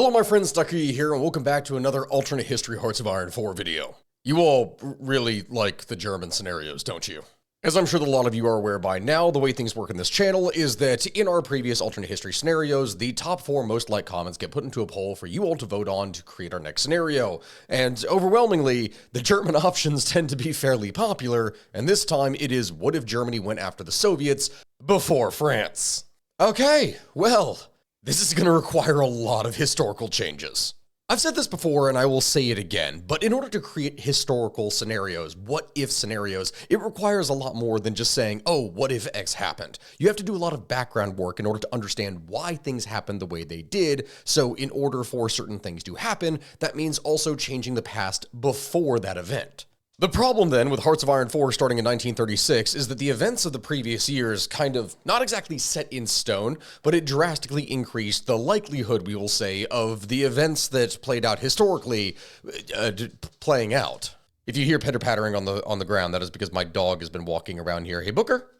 Hello my friends, Stucky here, and welcome back to another alternate history Hearts of Iron 4 video. You all really like the German scenarios, don't you? As I'm sure that a lot of you are aware by now, the way things work in this channel is that in our previous alternate history scenarios, the top 4 most liked comments get put into a poll for you all to vote on to create our next scenario. And overwhelmingly, the German options tend to be fairly popular, and this time it is what if Germany went after the Soviets before France? Okay, well, this is going to require a lot of historical changes. I've said this before and I will say it again, but in order to create historical scenarios, what if scenarios, it requires a lot more than just saying, oh, what if X happened? You have to do a lot of background work in order to understand why things happened the way they did. So in order for certain things to happen, that means also changing the past before that event. The problem then with Hearts of Iron 4 starting in 1936 is that the events of the previous years kind of not exactly set in stone, but it drastically increased the likelihood, we will say, of the events that played out historically playing out. If you hear pitter-pattering on the ground, that is because my dog has been walking around here. Hey, Booker?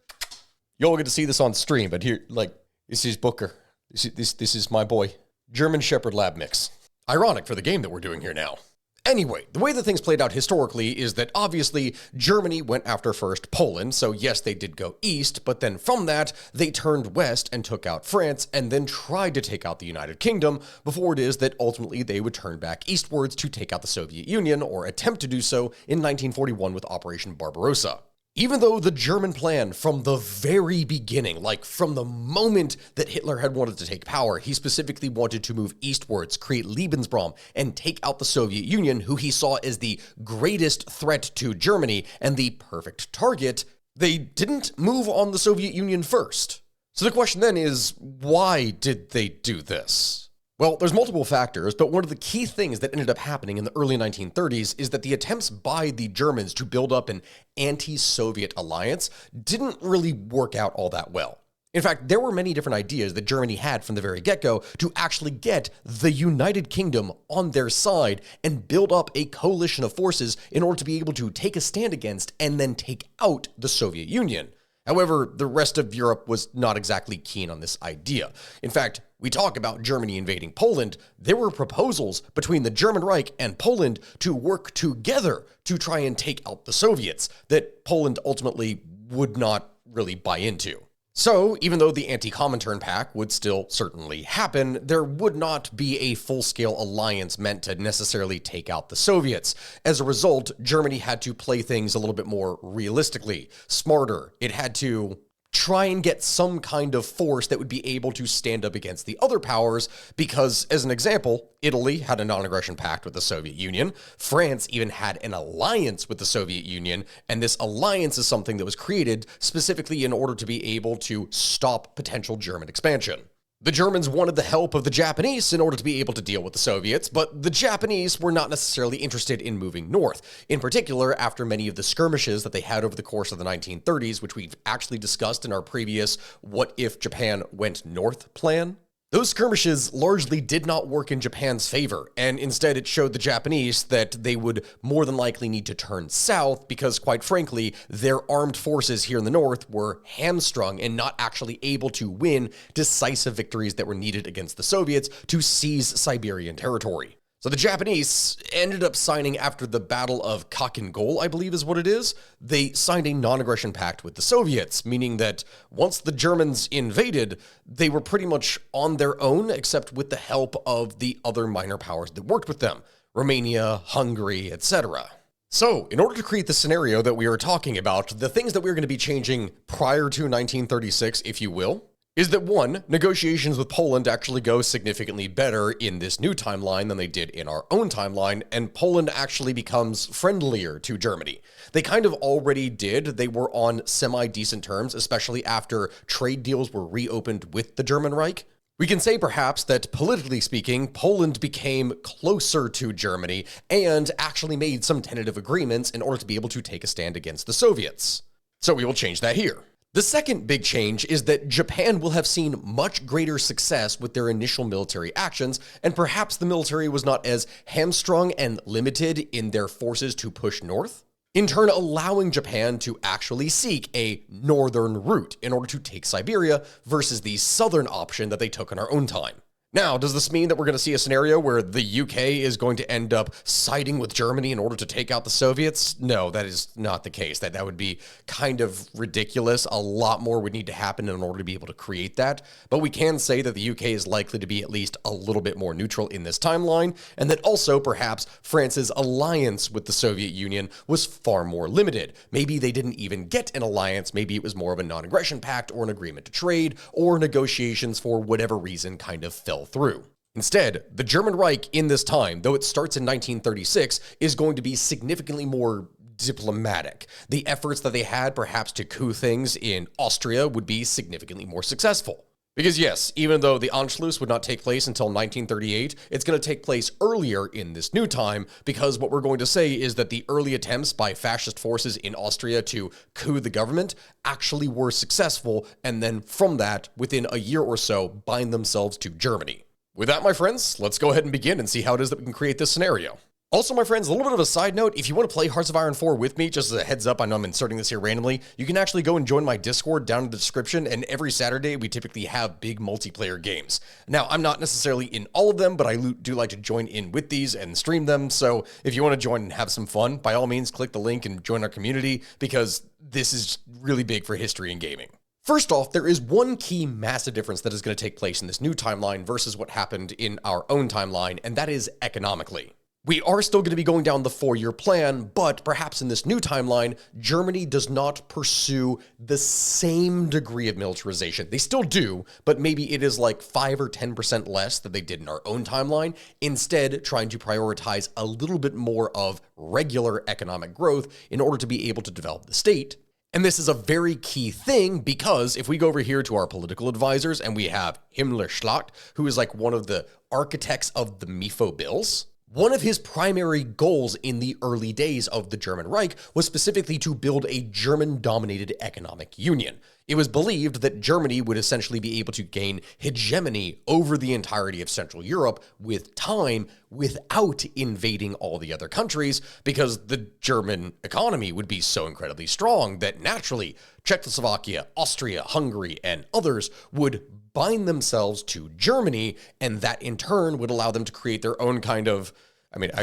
You all get to see this on stream, but here, like, this is Booker. This is my boy. German Shepherd Lab Mix. Ironic for the game that we're doing here now. Anyway, the way that things played out historically is that obviously Germany went after first Poland, so yes, they did go east, but then from that, they turned west and took out France, and then tried to take out the United Kingdom, before it is that ultimately they would turn back eastwards to take out the Soviet Union, or attempt to do so, in 1941 with Operation Barbarossa. Even though the German plan from the very beginning, like from the moment that Hitler had wanted to take power, he specifically wanted to move eastwards, create Lebensraum, and take out the Soviet Union, who he saw as the greatest threat to Germany and the perfect target, they didn't move on the Soviet Union first. So the question then is, why did they do this? Well, there's multiple factors, but one of the key things that ended up happening in the early 1930s is that the attempts by the Germans to build up an anti-Soviet alliance didn't really work out all that well. In fact, there were many different ideas that Germany had from the very get-go to actually get the United Kingdom on their side and build up a coalition of forces in order to be able to take a stand against and then take out the Soviet Union. However, the rest of Europe was not exactly keen on this idea. In fact, we talk about Germany invading Poland. There were proposals between the German Reich and Poland to work together to try and take out the Soviets that Poland ultimately would not really buy into. So, even though the anti-Comintern Pact would still certainly happen, there would not be a full-scale alliance meant to necessarily take out the Soviets. As a result, Germany had to play things a little bit more realistically, smarter. It had to try and get some kind of force that would be able to stand up against the other powers because, as an example, Italy had a non-aggression pact with the Soviet Union, France even had an alliance with the Soviet Union, and this alliance is something that was created specifically in order to be able to stop potential German expansion. The Germans wanted the help of the Japanese in order to be able to deal with the Soviets, but the Japanese were not necessarily interested in moving north. In particular, after many of the skirmishes that they had over the course of the 1930s, which we've actually discussed in our previous What If Japan Went North plan. Those skirmishes largely did not work in Japan's favor, and instead it showed the Japanese that they would more than likely need to turn south because, quite frankly, their armed forces here in the north were hamstrung and not actually able to win decisive victories that were needed against the Soviets to seize Siberian territory. So the Japanese ended up signing after the Battle of Kakengol, I believe is what it is. They signed a non-aggression pact with the Soviets, meaning that once the Germans invaded, they were pretty much on their own, except with the help of the other minor powers that worked with them, Romania, Hungary, etc. So, in order to create the scenario that we are talking about, the things that we're going to be changing prior to 1936, if you will, is that 1, negotiations with Poland actually go significantly better in this new timeline than they did in our own timeline, and Poland actually becomes friendlier to Germany. They kind of already did. They were on semi-decent terms, especially after trade deals were reopened with the German Reich. We can say perhaps that politically speaking, Poland became closer to Germany and actually made some tentative agreements in order to be able to take a stand against the Soviets. So we will change that here. The second big change is that Japan will have seen much greater success with their initial military actions, and perhaps the military was not as hamstrung and limited in their forces to push north, in turn allowing Japan to actually seek a northern route in order to take Siberia versus the southern option that they took in our own time. Now, does this mean that we're going to see a scenario where the UK is going to end up siding with Germany in order to take out the Soviets? No, that is not the case. That would be kind of ridiculous. A lot more would need to happen in order to be able to create that. But we can say that the UK is likely to be at least a little bit more neutral in this timeline, and that also perhaps France's alliance with the Soviet Union was far more limited. Maybe they didn't even get an alliance. Maybe it was more of a non-aggression pact or an agreement to trade or negotiations for whatever reason kind of fell through. Instead, the German Reich in this time, though it starts in 1936, is going to be significantly more diplomatic. The efforts that they had perhaps to coup things in Austria would be significantly more successful. Because yes, even though the Anschluss would not take place until 1938, it's going to take place earlier in this new time, because what we're going to say is that the early attempts by fascist forces in Austria to coup the government actually were successful, and then from that, within a year or so, bind themselves to Germany. With that, my friends, let's go ahead and begin and see how it is that we can create this scenario. Also, my friends, a little bit of a side note, if you want to play Hearts of Iron 4 with me, just as a heads up, I know I'm inserting this here randomly, you can actually go and join my Discord down in the description, and every Saturday we typically have big multiplayer games. Now, I'm not necessarily in all of them, but I do like to join in with these and stream them, so if you want to join and have some fun, by all means, click the link and join our community, because this is really big for history and gaming. First off, there is one key massive difference that is going to take place in this new timeline versus what happened in our own timeline, and that is economically. We are still going to be going down the 4-year plan, but perhaps in this new timeline, Germany does not pursue the same degree of militarization. They still do, but maybe it is like 5 or 10% less than they did in our own timeline, instead trying to prioritize a little bit more of regular economic growth in order to be able to develop the state. And this is a very key thing, because if we go over here to our political advisors and we have Himmler Schlacht, who is like one of the architects of the MIFO bills, one of his primary goals in the early days of the German Reich was specifically to build a German-dominated economic union. It was believed that Germany would essentially be able to gain hegemony over the entirety of Central Europe with time without invading all the other countries, because the German economy would be so incredibly strong that naturally Czechoslovakia, Austria, Hungary, and others would bind themselves to Germany, and that in turn would allow them to create their own kind of,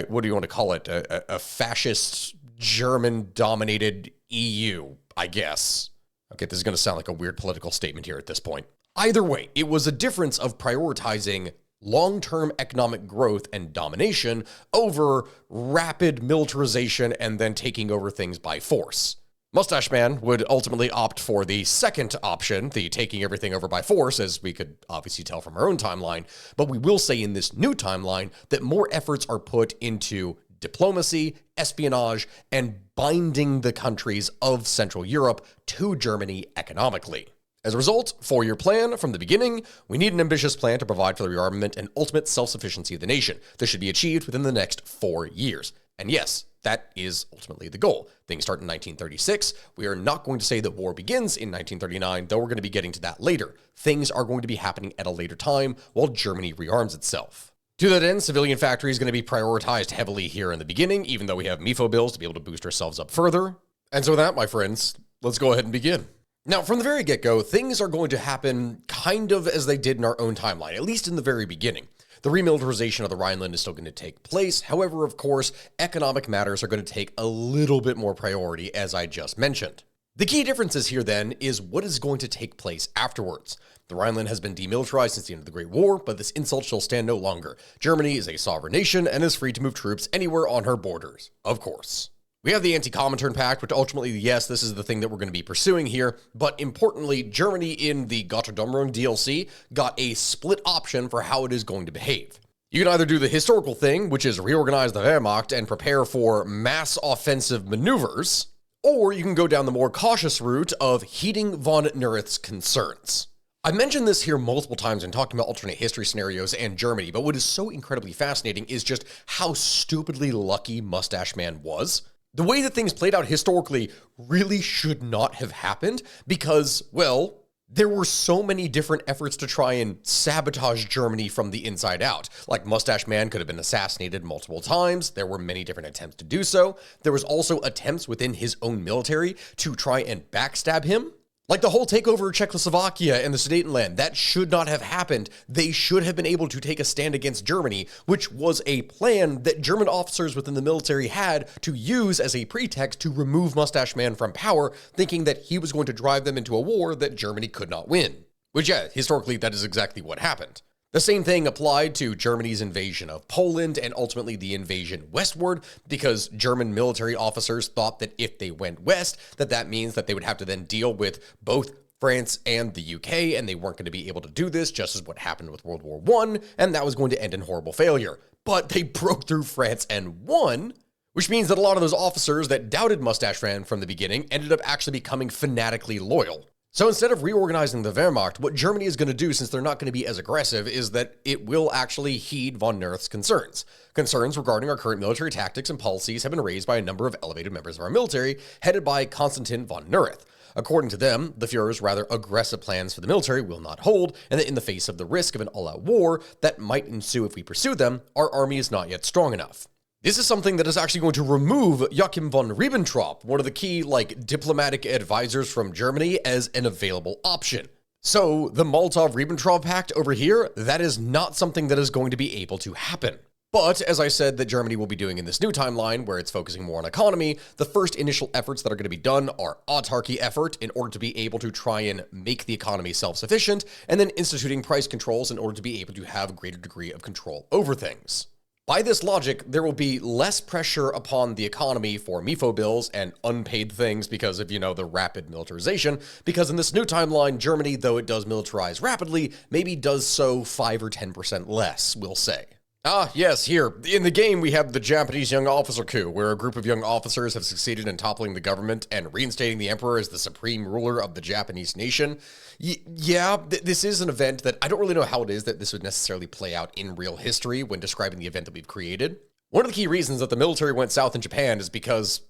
what do you want to call it? A fascist German-dominated EU, I guess. Okay, this is going to sound like a weird political statement here at this point. Either way, it was a difference of prioritizing long-term economic growth and domination over rapid militarization and then taking over things by force. Mustache Man would ultimately opt for the second option, the taking everything over by force, as we could obviously tell from our own timeline, but we will say in this new timeline that more efforts are put into diplomacy, espionage, and binding the countries of Central Europe to Germany economically. As a result, 4-year plan from the beginning, we need an ambitious plan to provide for the rearmament and ultimate self-sufficiency of the nation. This should be achieved within the next 4 years. And yes, that is ultimately the goal. Things start in 1936. We are not going to say that war begins in 1939, though we're going to be getting to that later. Things are going to be happening at a later time while Germany rearms itself. To that end, civilian factory is going to be prioritized heavily here in the beginning, even though we have MIFO bills to be able to boost ourselves up further. And so with that, my friends, let's go ahead and begin. Now, from the very get-go, things are going to happen kind of as they did in our own timeline, at least in the very beginning. The remilitarization of the Rhineland is still going to take place. However, of course, economic matters are going to take a little bit more priority, as I just mentioned. The key differences here, then, is what is going to take place afterwards. The Rhineland has been demilitarized since the end of the Great War, but this insult shall stand no longer. Germany is a sovereign nation and is free to move troops anywhere on her borders, of course. We have the Anti-Comintern Pact, which ultimately, yes, this is the thing that we're going to be pursuing here, but importantly, Germany in the Götterdämmerung DLC got a split option for how it is going to behave. You can either do the historical thing, which is reorganize the Wehrmacht and prepare for mass offensive maneuvers, or you can go down the more cautious route of heeding von Neurath's concerns. I mentioned this here multiple times in talking about alternate history scenarios and Germany, but what is so incredibly fascinating is just how stupidly lucky Mustache Man was. The way that things played out historically really should not have happened because, well, there were so many different efforts to try and sabotage Germany from the inside out. Like, Mustache Man could have been assassinated multiple times. There were many different attempts to do so. There was also attempts within his own military to try and backstab him. Like the whole takeover of Czechoslovakia and the Sudetenland, that should not have happened. They should have been able to take a stand against Germany, which was a plan that German officers within the military had to use as a pretext to remove Mustache Man from power, thinking that he was going to drive them into a war that Germany could not win. Which, yeah, historically, that is exactly what happened. The same thing applied to Germany's invasion of Poland and ultimately the invasion westward, because German military officers thought that if they went west, that means that they would have to then deal with both France and the UK, and they weren't going to be able to do this, just as what happened with World War I, and that was going to end in horrible failure. But they broke through France and won, which means that a lot of those officers that doubted Mustache Man from the beginning ended up actually becoming fanatically loyal. So instead of reorganizing the Wehrmacht, what Germany is going to do, since they're not going to be as aggressive, is that it will actually heed von Neurath's concerns. Concerns regarding our current military tactics and policies have been raised by a number of elevated members of our military, headed by Konstantin von Neurath. According to them, the Führer's rather aggressive plans for the military will not hold, and that in the face of the risk of an all-out war that might ensue if we pursue them, our army is not yet strong enough. This is something that is actually going to remove Joachim von Ribbentrop, one of the key, diplomatic advisors from Germany, as an available option. So, the Molotov-Ribbentrop Pact over here, that is not something that is going to be able to happen. But, as I said, that Germany will be doing in this new timeline, where it's focusing more on economy, the first initial efforts that are going to be done are autarky effort in order to be able to try and make the economy self-sufficient, and then instituting price controls in order to be able to have a greater degree of control over things. By this logic, there will be less pressure upon the economy for MIFO bills and unpaid things because of, the rapid militarization, because in this new timeline, Germany, though it does militarize rapidly, maybe does so 5 or 10% less, we'll say. Ah, yes, here. In the game, we have the Japanese young officer coup, where a group of young officers have succeeded in toppling the government and reinstating the emperor as the supreme ruler of the Japanese nation. This is an event that I don't really know how it is that this would necessarily play out in real history when describing the event that we've created. One of the key reasons that the military went south in Japan is because,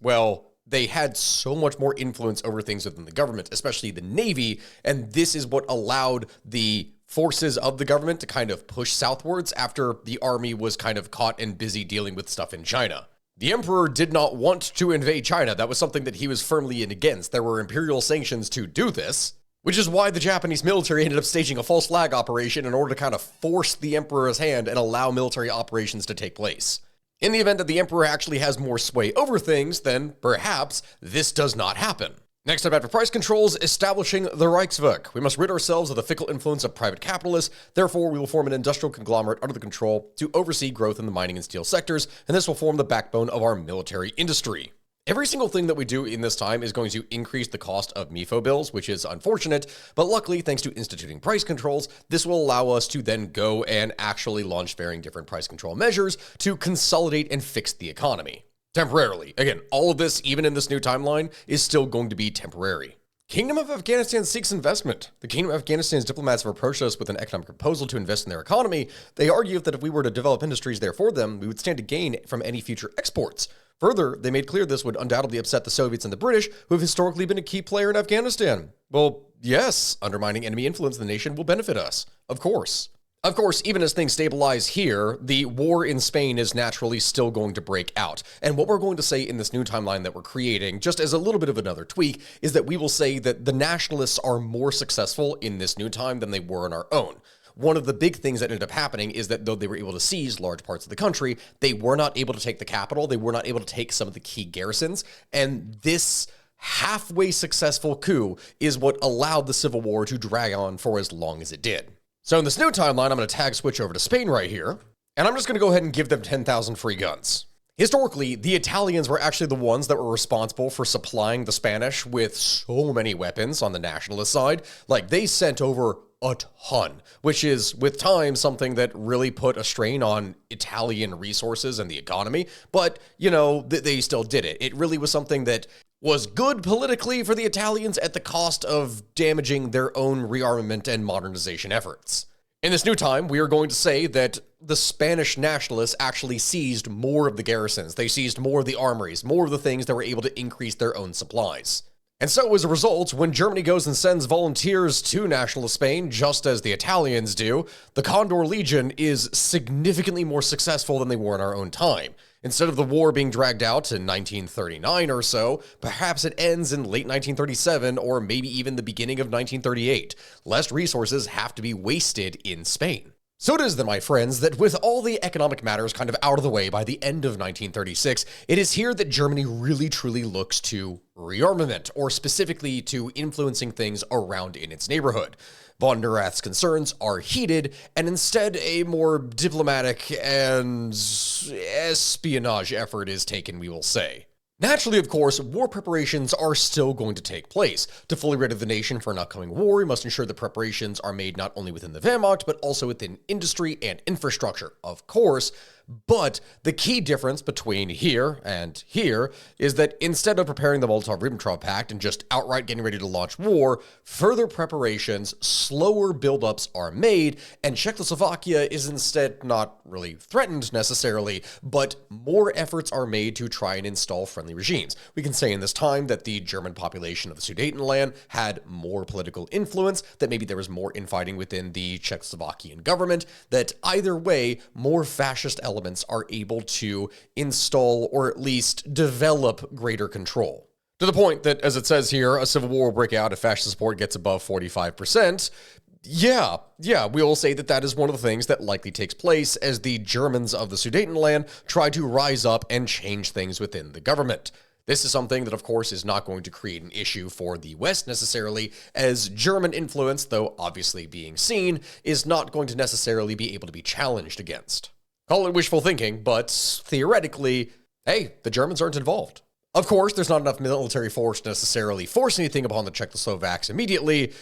they had so much more influence over things within the government, especially the Navy, and this is what allowed the forces of the government to kind of push southwards after the army was kind of caught and busy dealing with stuff in China. The emperor did not want to invade China. That was something that he was firmly in against. There were imperial sanctions to do this, which is why the Japanese military ended up staging a false flag operation in order to kind of force the emperor's hand and allow military operations to take place. In the event that the emperor actually has more sway over things, then perhaps this does not happen. Next up after price controls, establishing the Reichswerk. We must rid ourselves of the fickle influence of private capitalists, therefore we will form an industrial conglomerate under the control to oversee growth in the mining and steel sectors, and this will form the backbone of our military industry. Every single thing that we do in this time is going to increase the cost of MIFO bills, which is unfortunate, but luckily, thanks to instituting price controls, this will allow us to then go and actually launch varying different price control measures to consolidate and fix the economy. Temporarily. Again, all of this, even in this new timeline, is still going to be temporary. Kingdom of Afghanistan seeks investment. The Kingdom of Afghanistan's diplomats have approached us with an economic proposal to invest in their economy. They argue that if we were to develop industries there for them, we would stand to gain from any future exports. Further, they made clear this would undoubtedly upset the Soviets and the British, who have historically been a key player in Afghanistan. Well, yes, undermining enemy influence in the nation will benefit us. Of course. Of course, even as things stabilize here, the war in Spain is naturally still going to break out. And what we're going to say in this new timeline that we're creating, just as a little bit of another tweak, is that we will say that the nationalists are more successful in this new time than they were in our own. One of the big things that ended up happening is that though they were able to seize large parts of the country, they were not able to take the capital, they were not able to take some of the key garrisons, and this halfway successful coup is what allowed the Civil War to drag on for as long as it did. So in this new timeline, I'm going to tag switch over to Spain right here, and I'm just going to go ahead and give them 10,000 free guns. Historically, the Italians were actually the ones that were responsible for supplying the Spanish with so many weapons on the nationalist side. They sent over a ton, which is, with time, something that really put a strain on Italian resources and the economy. But, they still did it. It really was something that was good politically for the Italians at the cost of damaging their own rearmament and modernization efforts. In this new time, we are going to say that the Spanish nationalists actually seized more of the garrisons. They seized more of the armories, more of the things that were able to increase their own supplies. And so, as a result, when Germany goes and sends volunteers to nationalist Spain, just as the Italians do, the Condor Legion is significantly more successful than they were in our own time. Instead of the war being dragged out in 1939 or so, perhaps it ends in late 1937 or maybe even the beginning of 1938. Less resources have to be wasted in Spain. So it is then, my friends, that with all the economic matters kind of out of the way by the end of 1936, it is here that Germany really truly looks to rearmament, or specifically to influencing things around in its neighborhood. Von Neurath's concerns are heated, and instead a more diplomatic and espionage effort is taken, we will say. Naturally, of course, war preparations are still going to take place. To fully ready the nation for an upcoming war, we must ensure that preparations are made not only within the Wehrmacht, but also within industry and infrastructure, of course. But the key difference between here and here is that instead of preparing the Molotov-Ribbentrop Pact and just outright getting ready to launch war, further preparations, slower buildups are made, and Czechoslovakia is instead not really threatened necessarily, but more efforts are made to try and install friendly regimes. We can say in this time that the German population of the Sudetenland had more political influence, that maybe there was more infighting within the Czechoslovakian government, that either way, more fascist elements are able to install or at least develop greater control. To the point that, as it says here, a civil war will break out if fascist support gets above 45%. Yeah, we will say that that is one of the things that likely takes place as the Germans of the Sudetenland try to rise up and change things within the government. This is something that, of course, is not going to create an issue for the West necessarily, as German influence, though obviously being seen, is not going to necessarily be able to be challenged against. Call it wishful thinking, but theoretically, hey, the Germans aren't involved. Of course, there's not enough military force to necessarily force anything upon the Czechoslovaks immediately.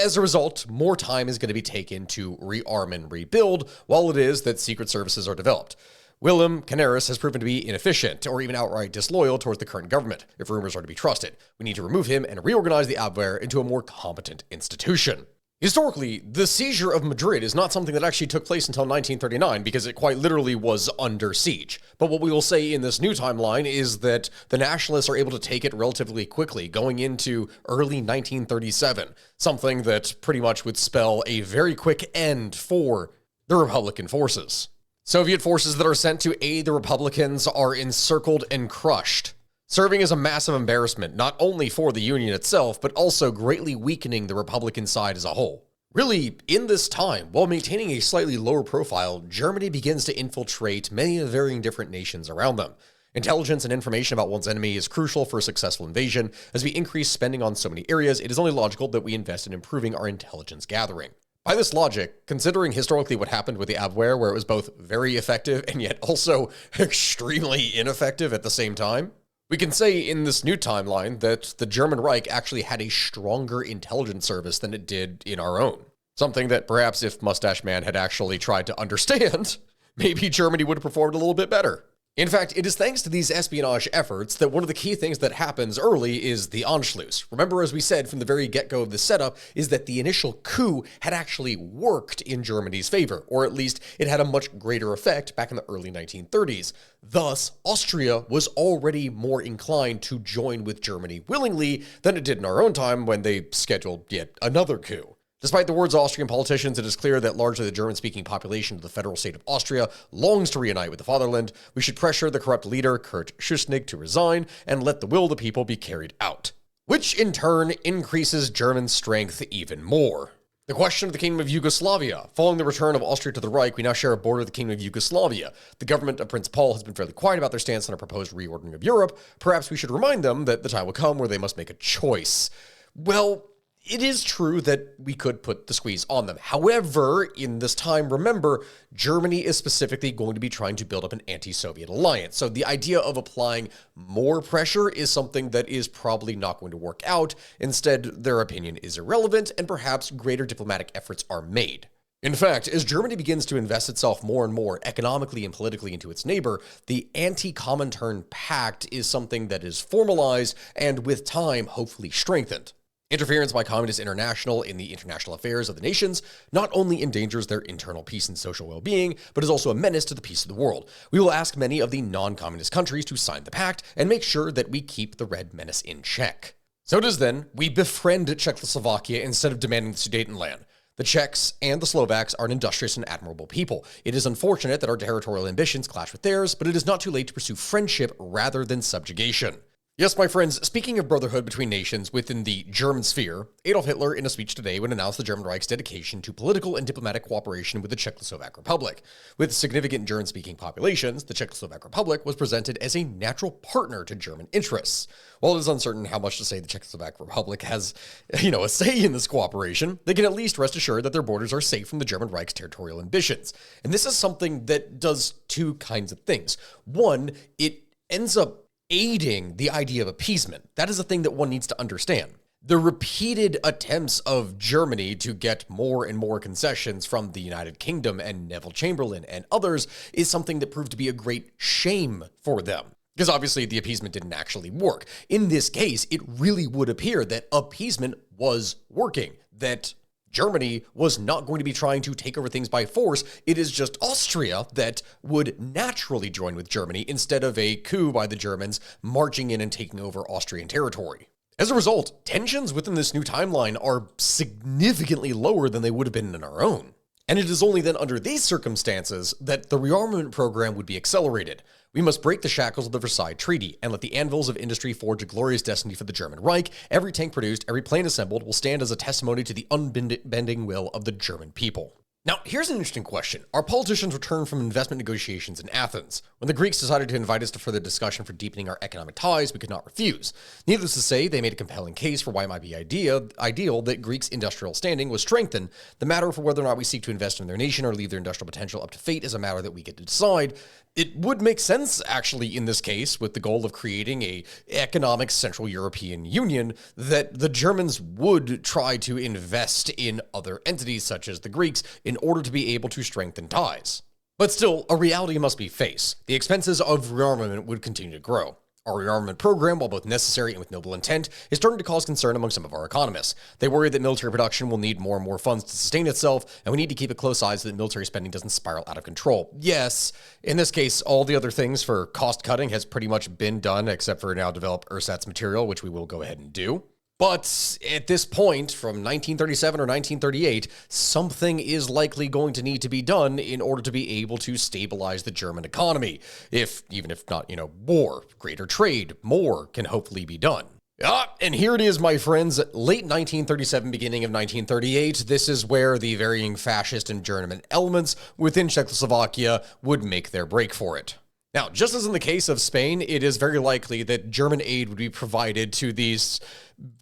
As a result, more time is going to be taken to rearm and rebuild, while it is that secret services are developed. Wilhelm Canaris has proven to be inefficient or even outright disloyal towards the current government, if rumors are to be trusted. We need to remove him and reorganize the Abwehr into a more competent institution. Historically, the seizure of Madrid is not something that actually took place until 1939 because it quite literally was under siege. But what we will say in this new timeline is that the nationalists are able to take it relatively quickly, going into early 1937, something that pretty much would spell a very quick end for the Republican forces. Soviet forces that are sent to aid the Republicans are encircled and crushed, serving as a massive embarrassment, not only for the Union itself, but also greatly weakening the Republican side as a whole. Really, in this time, while maintaining a slightly lower profile, Germany begins to infiltrate many of the varying different nations around them. Intelligence and information about one's enemy is crucial for a successful invasion. As we increase spending on so many areas, it is only logical that we invest in improving our intelligence gathering. By this logic, considering historically what happened with the Abwehr, where it was both very effective and yet also extremely ineffective at the same time, we can say in this new timeline that the German Reich actually had a stronger intelligence service than it did in our own. Something that perhaps if Mustache Man had actually tried to understand, maybe Germany would have performed a little bit better. In fact, it is thanks to these espionage efforts that one of the key things that happens early is the Anschluss. Remember, as we said from the very get-go of the setup, is that the initial coup had actually worked in Germany's favor, or at least it had a much greater effect back in the early 1930s. Thus, Austria was already more inclined to join with Germany willingly than it did in our own time when they scheduled yet another coup. Despite the words of Austrian politicians, it is clear that largely the German-speaking population of the federal state of Austria longs to reunite with the fatherland. We should pressure the corrupt leader, Kurt Schuschnigg, to resign and let the will of the people be carried out, which in turn increases German strength even more. The question of the Kingdom of Yugoslavia. Following the return of Austria to the Reich, we now share a border with the Kingdom of Yugoslavia. The government of Prince Paul has been fairly quiet about their stance on a proposed reordering of Europe. Perhaps we should remind them that the time will come where they must make a choice. Well, it is true that we could put the squeeze on them. However, in this time, remember, Germany is specifically going to be trying to build up an anti-Soviet alliance. So the idea of applying more pressure is something that is probably not going to work out. Instead, their opinion is irrelevant, and perhaps greater diplomatic efforts are made. In fact, as Germany begins to invest itself more and more economically and politically into its neighbor, the Anti-Comintern Pact is something that is formalized and with time hopefully strengthened. Interference by Communist International in the international affairs of the nations not only endangers their internal peace and social well-being, but is also a menace to the peace of the world. We will ask many of the non-communist countries to sign the pact and make sure that we keep the Red Menace in check. So it is then we befriend Czechoslovakia instead of demanding the Sudetenland. The Czechs and the Slovaks are an industrious and admirable people. It is unfortunate that our territorial ambitions clash with theirs, but it is not too late to pursue friendship rather than subjugation. Yes, my friends, speaking of brotherhood between nations within the German sphere, Adolf Hitler in a speech today would announce the German Reich's dedication to political and diplomatic cooperation with the Czechoslovak Republic. With significant German-speaking populations, the Czechoslovak Republic was presented as a natural partner to German interests. While it is uncertain how much to say the Czechoslovak Republic has, a say in this cooperation, they can at least rest assured that their borders are safe from the German Reich's territorial ambitions. And this is something that does two kinds of things. One, it ends up aiding the idea of appeasement. That is a thing that one needs to understand. The repeated attempts of Germany to get more and more concessions from the United Kingdom and Neville Chamberlain and others is something that proved to be a great shame for them. Because obviously the appeasement didn't actually work. In this case, it really would appear that appeasement was working, that Germany was not going to be trying to take over things by force. It is just Austria that would naturally join with Germany instead of a coup by the Germans marching in and taking over Austrian territory. As a result, tensions within this new timeline are significantly lower than they would have been in our own. And it is only then under these circumstances that the rearmament program would be accelerated. We must break the shackles of the Versailles Treaty and let the anvils of industry forge a glorious destiny for the German Reich. Every tank produced, every plane assembled will stand as a testimony to the unbending will of the German people. Now, here's an interesting question. Our politicians returned from investment negotiations in Athens. When the Greeks decided to invite us to further discussion for deepening our economic ties, we could not refuse. Needless to say, they made a compelling case for why it might be ideal that Greeks' industrial standing was strengthened. The matter for whether or not we seek to invest in their nation or leave their industrial potential up to fate is a matter that we get to decide. It would make sense, actually, in this case, with the goal of creating an economic Central European Union, that the Germans would try to invest in other entities, such as the Greeks, in order to be able to strengthen ties. But still, a reality must be faced. The expenses of rearmament would continue to grow. Our rearmament program, while both necessary and with noble intent, is starting to cause concern among some of our economists. They worry that military production will need more and more funds to sustain itself, and we need to keep a close eye so that military spending doesn't spiral out of control. Yes, in this case, all the other things for cost cutting has pretty much been done, except for now develop ersatz material, which we will go ahead and do. But at this point, from 1937 or 1938, something is likely going to need to be done in order to be able to stabilize the German economy. Even if not, war, greater trade, more can hopefully be done. And here it is, my friends, late 1937, beginning of 1938. This is where the varying fascist and German elements within Czechoslovakia would make their break for it. Now, just as in the case of Spain, it is very likely that German aid would be provided to these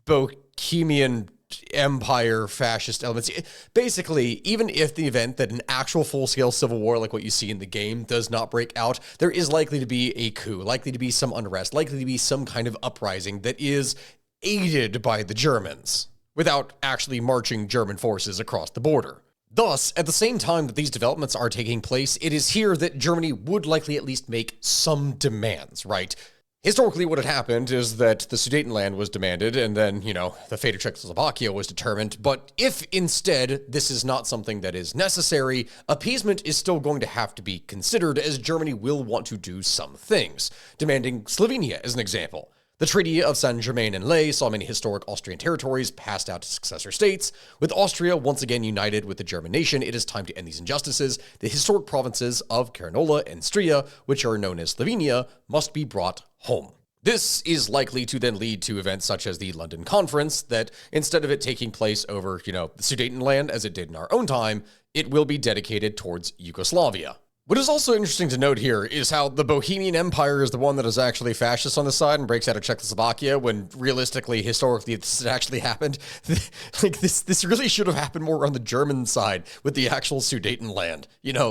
Bohemian Empire fascist elements. Basically, even if the event that an actual full-scale civil war like what you see in the game does not break out, there is likely to be a coup, likely to be some unrest, likely to be some kind of uprising that is aided by the Germans without actually marching German forces across the border. Thus, at the same time that these developments are taking place, it is here that Germany would likely at least make some demands, right? Historically, what had happened is that the Sudetenland was demanded, and then, the fate of Czechoslovakia was determined. But if instead this is not something that is necessary, appeasement is still going to have to be considered, as Germany will want to do some things, demanding Slovenia as an example. The Treaty of Saint-Germain-en-Laye saw many historic Austrian territories passed out to successor states. With Austria once again united with the German nation, it is time to end these injustices. The historic provinces of Carniola and Styria, which are known as Slovenia, must be brought home. This is likely to then lead to events such as the London Conference, that instead of it taking place over, the Sudetenland as it did in our own time, it will be dedicated towards Yugoslavia. What is also interesting to note here is how the Bohemian Empire is the one that is actually fascist on the side and breaks out of Czechoslovakia, when realistically, historically, this had actually happened. This really should have happened more on the German side with the actual Sudetenland,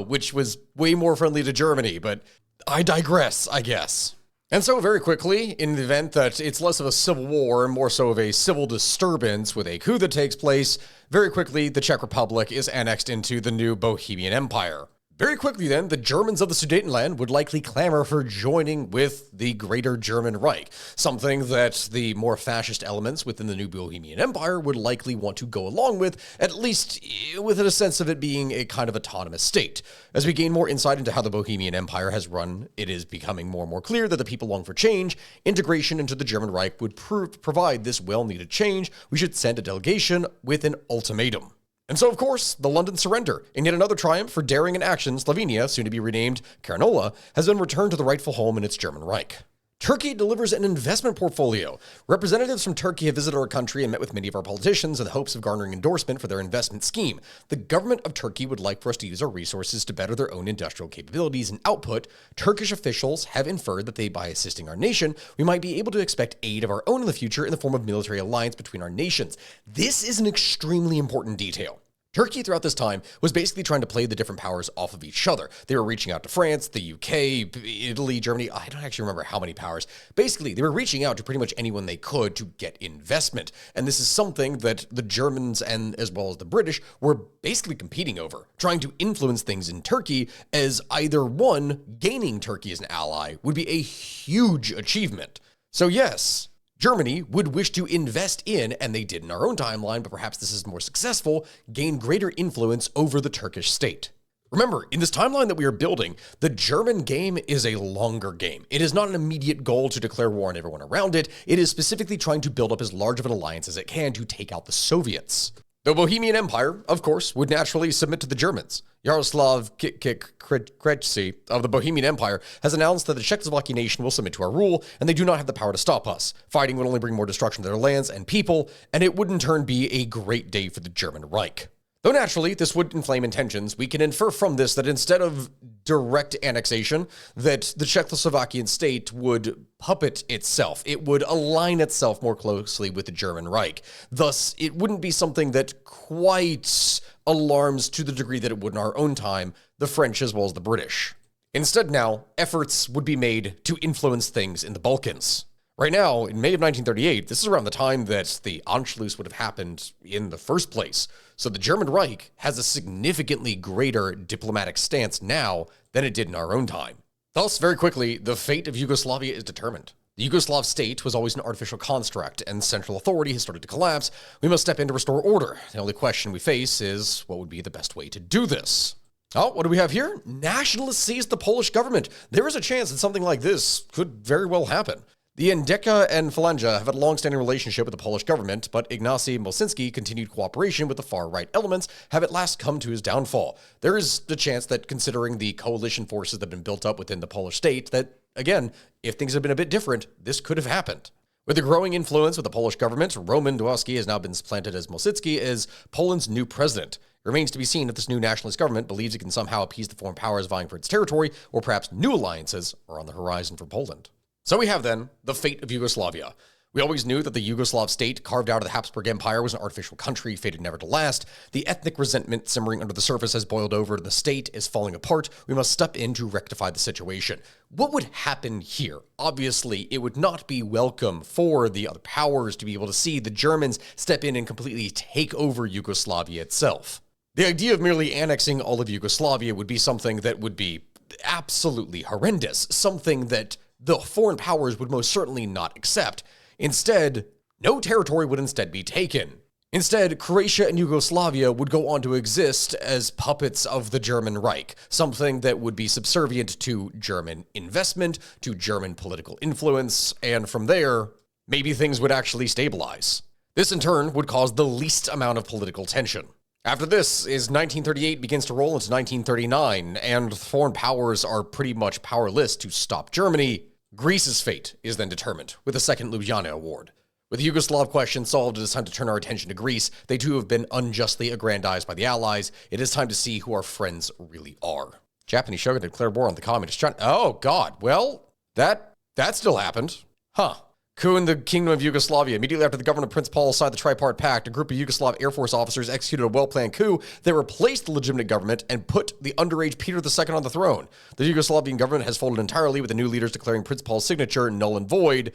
which was way more friendly to Germany, but I digress, I guess. And so very quickly, in the event that it's less of a civil war and more so of a civil disturbance with a coup that takes place, very quickly, the Czech Republic is annexed into the new Bohemian Empire. Very quickly then, the Germans of the Sudetenland would likely clamor for joining with the Greater German Reich, something that the more fascist elements within the new Bohemian Empire would likely want to go along with, at least with a sense of it being a kind of autonomous state. As we gain more insight into how the Bohemian Empire has run, it is becoming more and more clear that the people long for change. Integration into the German Reich would provide this well-needed change. We should send a delegation with an ultimatum. And so, of course, the London surrender, in yet another triumph for daring and action, Slovenia, soon to be renamed Carnola, has been returned to the rightful home in its German Reich. Turkey delivers an investment portfolio. Representatives from Turkey have visited our country and met with many of our politicians in the hopes of garnering endorsement for their investment scheme. The government of Turkey would like for us to use our resources to better their own industrial capabilities and output. Turkish officials have inferred that by assisting our nation, we might be able to expect aid of our own in the future in the form of military alliance between our nations. This is an extremely important detail. Turkey throughout this time was basically trying to play the different powers off of each other. They were reaching out to France, the UK, Italy, Germany. I don't actually remember how many powers. Basically, they were reaching out to pretty much anyone they could to get investment. And this is something that the Germans and as well as the British were basically competing over, trying to influence things in Turkey, as either one, gaining Turkey as an ally would be a huge achievement. So yes, Germany would wish to invest in, and they did in our own timeline, but perhaps this is more successful, gain greater influence over the Turkish state. Remember, in this timeline that we are building, the German game is a longer game. It is not an immediate goal to declare war on everyone around it. It is specifically trying to build up as large of an alliance as it can to take out the Soviets. The Bohemian Empire, of course, would naturally submit to the Germans. Yaroslav Krejci of the Bohemian Empire has announced that the Czechoslovakian nation will submit to our rule, and they do not have the power to stop us. Fighting would only bring more destruction to their lands and people, and it would in turn be a great day for the German Reich. Though naturally, this would inflame tensions, we can infer from this that instead of direct annexation, that the Czechoslovakian state would puppet itself. It would align itself more closely with the German Reich. Thus, it wouldn't be something that quite alarms to the degree that it would in our own time, the French as well as the British. Instead now, efforts would be made to influence things in the Balkans. Right now, in May of 1938, this is around the time that the Anschluss would have happened in the first place. So the German Reich has a significantly greater diplomatic stance now than it did in our own time. Thus, very quickly, the fate of Yugoslavia is determined. The Yugoslav state was always an artificial construct, and central authority has started to collapse. We must step in to restore order. The only question we face is, what would be the best way to do this? Oh, what do we have here? Nationalists seize the Polish government. There is a chance that something like this could very well happen. The Endeka and Falange have had a long-standing relationship with the Polish government, but Ignacy Mosinski continued cooperation with the far-right elements have at last come to his downfall. There is the chance that, considering the coalition forces that have been built up within the Polish state, that, again, if things had been a bit different, this could have happened. With the growing influence with the Polish government, Roman Dmowski has now been supplanted as Mosinski as Poland's new president. It remains to be seen if this new nationalist government believes it can somehow appease the foreign powers vying for its territory, or perhaps new alliances are on the horizon for Poland. So we have then the fate of Yugoslavia. We always knew that the Yugoslav state carved out of the Habsburg Empire was an artificial country fated never to last. The ethnic resentment simmering under the surface has boiled over. The state is falling apart. We must step in to rectify the situation. What would happen here? Obviously, it would not be welcome for the other powers to be able to see the Germans step in and completely take over Yugoslavia itself. The idea of merely annexing all of Yugoslavia would be something that would be absolutely horrendous, something that the foreign powers would most certainly not accept. Instead, no territory would instead be taken. Instead, Croatia and Yugoslavia would go on to exist as puppets of the German Reich, something that would be subservient to German investment, to German political influence, and from there, maybe things would actually stabilize. This in turn would cause the least amount of political tension. After this is 1938 begins to roll into 1939, and foreign powers are pretty much powerless to stop Germany. Greece's fate is then determined with the Second Ljubljana Award. With the Yugoslav question solved, it is time to turn our attention to Greece. They too have been unjustly aggrandized by the Allies. It is time to see who our friends really are. Japanese shogun declared war on the communist China. Oh God, well, that still happened. Huh. Coup in the Kingdom of Yugoslavia. Immediately after the government of Prince Paul signed the Tripartite Pact, a group of Yugoslav Air Force officers executed a well-planned coup that replaced the legitimate government and put the underage Peter II on the throne. The Yugoslavian government has folded entirely, with the new leaders declaring Prince Paul's signature null and void.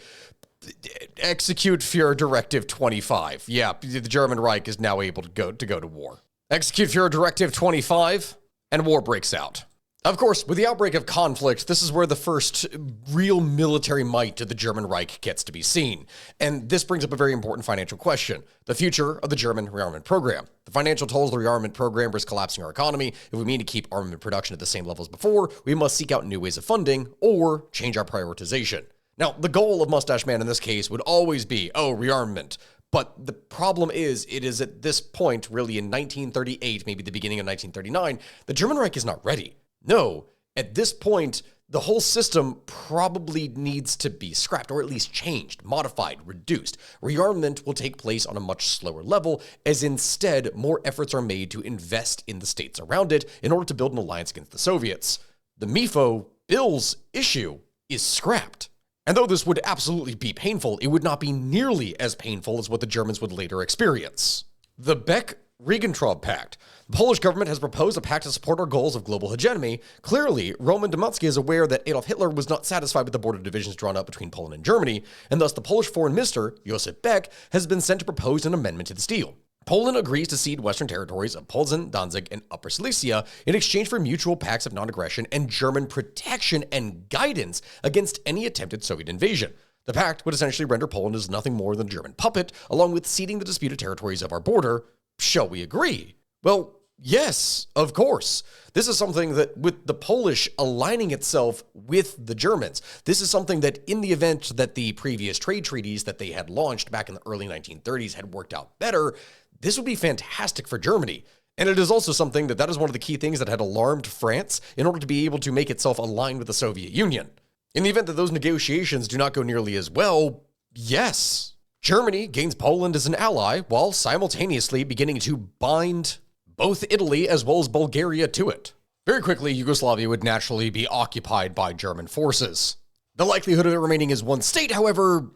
Execute Führer Directive 25. Yeah, the German Reich is now able to go to war. Execute Führer Directive 25, and war breaks out. Of course, with the outbreak of conflict, this is where the first real military might of the German Reich gets to be seen. And this brings up a very important financial question: the future of the German rearmament program. The financial tolls of the rearmament program risk collapsing our economy. If we mean to keep armament production at the same level as before, we must seek out new ways of funding or change our prioritization. Now, the goal of Mustache Man in this case would always be, rearmament. But the problem is, it is at this point, really in 1938, maybe the beginning of 1939, the German Reich is not ready. No, at this point, the whole system probably needs to be scrapped, or at least changed, modified, reduced. Rearmament will take place on a much slower level, as instead more efforts are made to invest in the states around it in order to build an alliance against the Soviets. The MIFO bills issue is scrapped. And though this would absolutely be painful, it would not be nearly as painful as what the Germans would later experience. The Beck-Ribbentrop Pact. The Polish government has proposed a pact to support our goals of global hegemony. Clearly, Roman Dmowski is aware that Adolf Hitler was not satisfied with the border divisions drawn up between Poland and Germany, and thus the Polish foreign minister, Josip Beck, has been sent to propose an amendment to this deal. Poland agrees to cede western territories of Posen, Danzig, and Upper Silesia in exchange for mutual pacts of non-aggression and German protection and guidance against any attempted Soviet invasion. The pact would essentially render Poland as nothing more than a German puppet, along with ceding the disputed territories of our border. Shall we agree? Well, yes, of course. This is something that, with the Polish aligning itself with the Germans, this is something that in the event that the previous trade treaties that they had launched back in the early 1930s had worked out better, this would be fantastic for Germany. And it is also something that is one of the key things that had alarmed France in order to be able to make itself align with the Soviet Union. In the event that those negotiations do not go nearly as well, yes, Germany gains Poland as an ally while simultaneously beginning to bind both Italy as well as Bulgaria to it. Very quickly, Yugoslavia would naturally be occupied by German forces. The likelihood of it remaining as one state, however,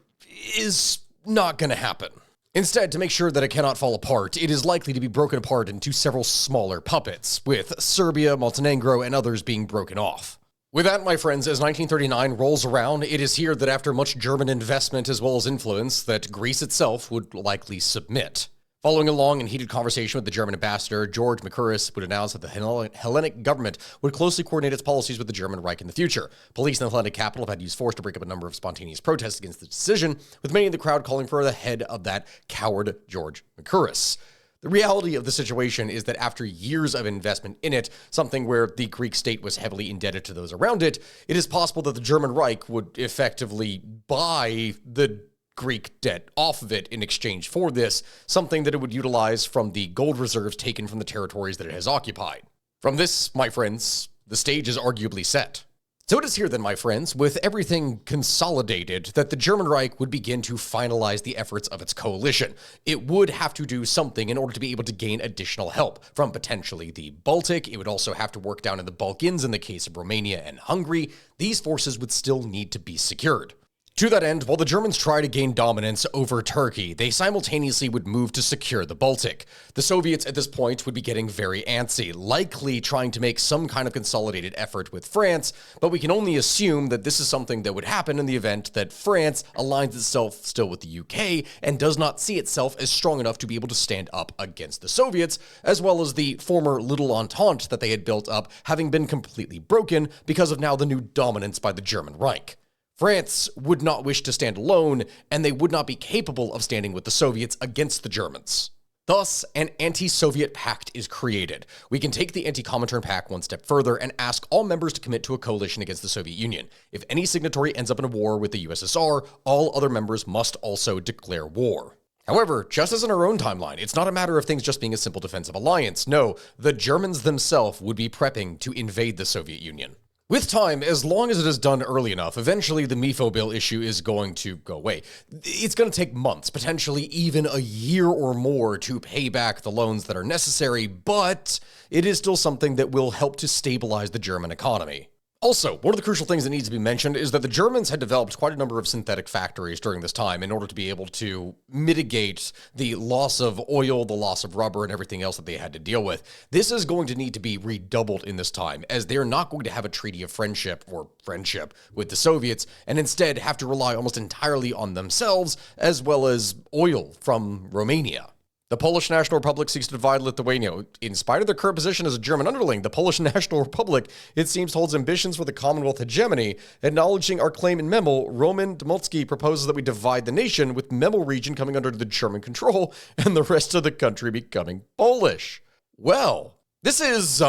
is not going to happen. Instead, to make sure that it cannot fall apart, it is likely to be broken apart into several smaller puppets, with Serbia, Montenegro, and others being broken off. With that, my friends, as 1939 rolls around, it is here that after much German investment as well as influence, that Greece itself would likely submit. Following a long and heated conversation with the German ambassador, George Makuris would announce that the Hellenic government would closely coordinate its policies with the German Reich in the future. Police in the Hellenic capital have had used force to break up a number of spontaneous protests against the decision, with many in the crowd calling for the head of that coward George Makuris. The reality of the situation is that after years of investment in it, something where the Greek state was heavily indebted to those around it, it is possible that the German Reich would effectively buy the Greek debt off of it in exchange for this, something that it would utilize from the gold reserves taken from the territories that it has occupied. From this, my friends, the stage is arguably set. So it is here then, my friends, with everything consolidated, that the German Reich would begin to finalize the efforts of its coalition. It would have to do something in order to be able to gain additional help from potentially the Baltic. It would also have to work down in the Balkans in the case of Romania and Hungary. These forces would still need to be secured. To that end, while the Germans try to gain dominance over Turkey, they simultaneously would move to secure the Baltic. The Soviets at this point would be getting very antsy, likely trying to make some kind of consolidated effort with France, but we can only assume that this is something that would happen in the event that France aligns itself still with the UK and does not see itself as strong enough to be able to stand up against the Soviets, as well as the former Little Entente that they had built up having been completely broken because of now the new dominance by the German Reich. France would not wish to stand alone, and they would not be capable of standing with the Soviets against the Germans. Thus, an anti-Soviet pact is created. We can take the anti-Comintern Pact one step further and ask all members to commit to a coalition against the Soviet Union. If any signatory ends up in a war with the USSR, all other members must also declare war. However, just as in our own timeline, it's not a matter of things just being a simple defensive alliance. No, the Germans themselves would be prepping to invade the Soviet Union. With time, as long as it is done early enough, eventually the MIFO bill issue is going to go away. It's going to take months, potentially even a year or more to pay back the loans that are necessary, but it is still something that will help to stabilize the German economy. Also, one of the crucial things that needs to be mentioned is that the Germans had developed quite a number of synthetic factories during this time in order to be able to mitigate the loss of oil, the loss of rubber, and everything else that they had to deal with. This is going to need to be redoubled in this time, as they are not going to have a treaty of friendship with the Soviets, and instead have to rely almost entirely on themselves, as well as oil from Romania. The Polish National Republic seeks to divide Lithuania. In spite of their current position as a German underling, the Polish National Republic, it seems, holds ambitions for the Commonwealth hegemony. Acknowledging our claim in Memel, Roman Dmowski proposes that we divide the nation, with Memel region coming under the German control and the rest of the country becoming Polish. Well, this is,